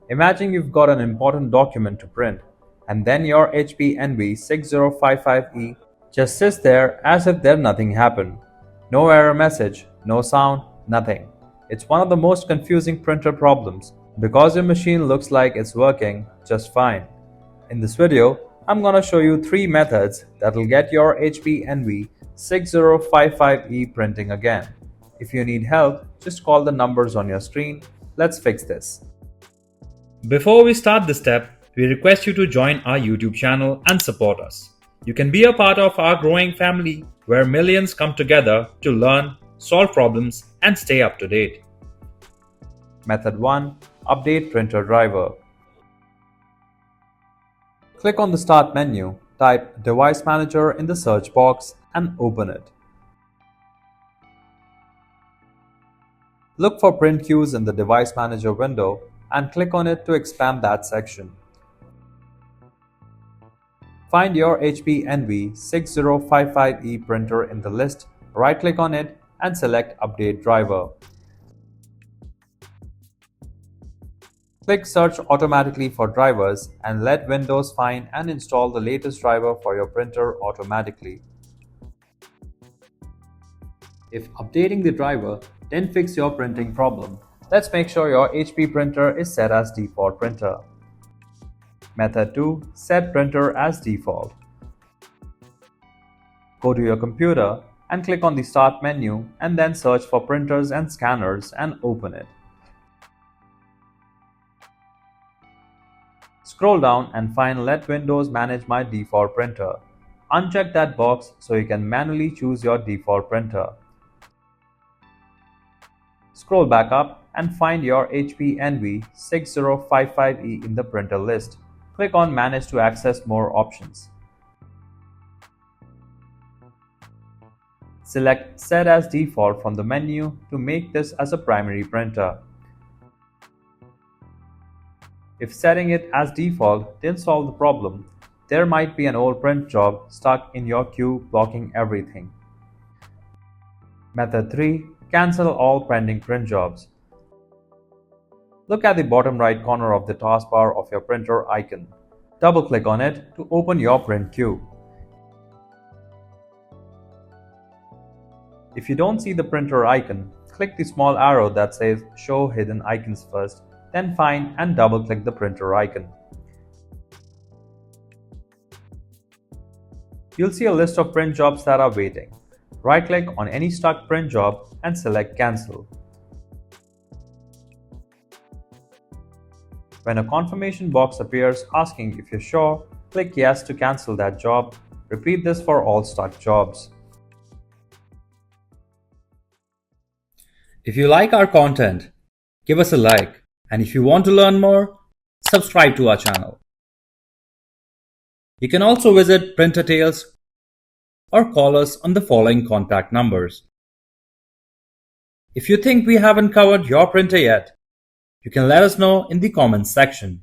Imagine you've got an important document to print, and then your HP Envy 6055E just sits there as if there nothing happened. No error message, no sound, nothing. It's one of the most confusing printer problems because your machine looks like it's working just fine. In this video, I'm gonna show you 3 methods that will get your HP Envy 6055E printing again. If you need help, just call the numbers on your screen. Let's fix this. Before we start this step, we request you to join our YouTube channel and support us. You can be a part of our growing family where millions come together to learn, solve problems, and stay up to date. Method 1. Update printer driver. Click on the Start menu, type Device Manager in the search box and open it. Look for print queues in the Device Manager window and click on it to expand that section. Find your HP Envy 6055E printer in the list, right-click on it and select Update Driver. Click Search automatically for drivers and let Windows find and install the latest driver for your printer automatically. If updating the driver didn't fix your printing problem, let's make sure your HP printer is set as default printer. Method 2. Set printer as default. Go to your computer and click on the Start menu and then search for printers and scanners and open it. Scroll down and find Let Windows manage my default printer. Uncheck that box so you can manually choose your default printer. Scroll back up and find your HP Envy 6055E in the printer list. Click on Manage to access more options. Select Set as Default from the menu to make this as a primary printer. If setting it as default didn't solve the problem, there might be an old print job stuck in your queue blocking everything. Method 3. Cancel all pending print jobs. Look at the bottom right corner of the taskbar of your printer icon. Double-click on it to open your print queue. If you don't see the printer icon, click the small arrow that says Show Hidden Icons first, then find and double-click the printer icon. You'll see a list of print jobs that are waiting. Right-click on any stuck print job and select Cancel. When a confirmation box appears asking if you're sure, click Yes to cancel that job. Repeat this for all stuck jobs. If you like our content, give us a like, and if you want to learn more, subscribe to our channel. You can also visit Printer Tales or call us on the following contact numbers. If you think we haven't covered your printer yet, you can let us know in the comments section.